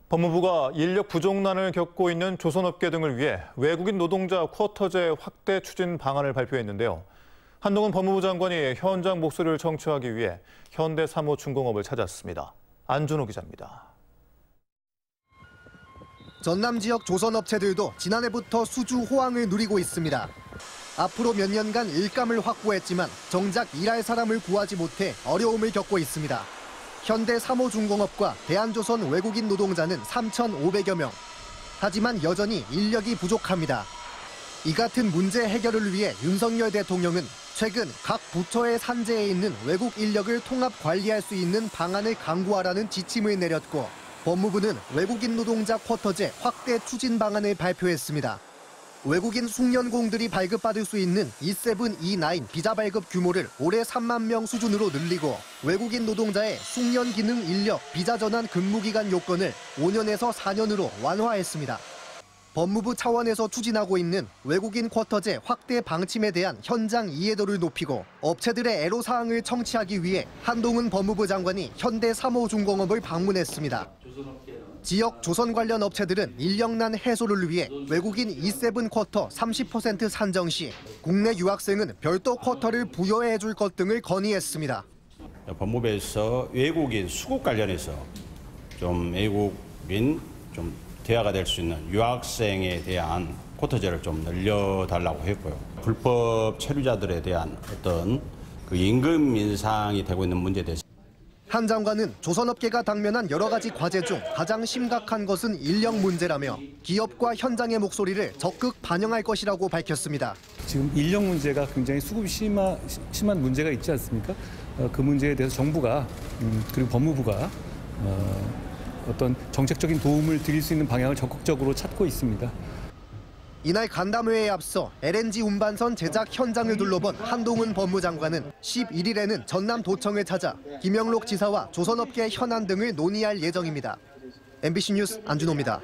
법무부가 인력 부족난을 겪고 있는 조선업계 등을 위해 외국인 노동자 쿼터제 확대 추진 방안을 발표했는데요. 한동훈 법무부 장관이 현장 목소리를 청취하기 위해 현대사무중공업을 찾았습니다. 안준호 기자입니다. 전남 지역 조선업체들도 지난해부터 수주 호황을 누리고 있습니다. 앞으로 몇 년간 일감을 확보했지만 정작 일할 사람을 구하지 못해 어려움을 겪고 있습니다. 현대사무중공업과 대한조선 외국인 노동자는 3,500여 명. 하지만 여전히 인력이 부족합니다. 이 같은 문제 해결을 위해 윤석열 대통령은 최근 각 부처의 산재에 있는 외국 인력을 통합 관리할 수 있는 방안을 강구하라는 지침을 내렸고, 법무부는 외국인 노동자 쿼터제 확대 추진 방안을 발표했습니다. 외국인 숙련공들이 발급받을 수 있는 E7, E9 비자 발급 규모를 올해 3만 명 수준으로 늘리고, 외국인 노동자의 숙련 기능 인력 비자 전환 근무 기간 요건을 5년에서 4년으로 완화했습니다. 법무부 차원에서 추진하고 있는 외국인 쿼터제 확대 방침에 대한 현장 이해도를 높이고 업체들의 애로사항을 청취하기 위해 한동훈 법무부 장관이 현대사무중공업을 방문했습니다. 지역 조선 관련 업체들은 인력난 해소를 위해 외국인 E7 쿼터 30% 산정 시 국내 유학생은 별도 쿼터를 부여해 줄 것 등을 건의했습니다. 법무부에서 외국인 수급 관련해서 좀 외국인 좀 대화가 될 수 있는 유학생에 대한 쿼터제를 좀 늘려달라고 했고요. 불법 체류자들에 대한 어떤 그 임금 인상이 되고 있는 문제에 대해서 한 장관은 조선업계가 당면한 여러 가지 과제 중 가장 심각한 것은 인력 문제라며 기업과 현장의 목소리를 적극 반영할 것이라고 밝혔습니다. 지금 인력 문제가 굉장히 수급이 심한 문제가 있지 않습니까? 그 문제에 대해서 정부가 그리고 법무부가 어떤 정책적인 도움을 드릴 수 있는 방향을 적극적으로 찾고 있습니다. 이날 간담회에 앞서 LNG 운반선 제작 현장을 둘러본 한동훈 법무장관은 11일에는 전남도청을 찾아 김영록 지사와 조선업계 현안 등을 논의할 예정입니다. MBC 뉴스 안준호입니다.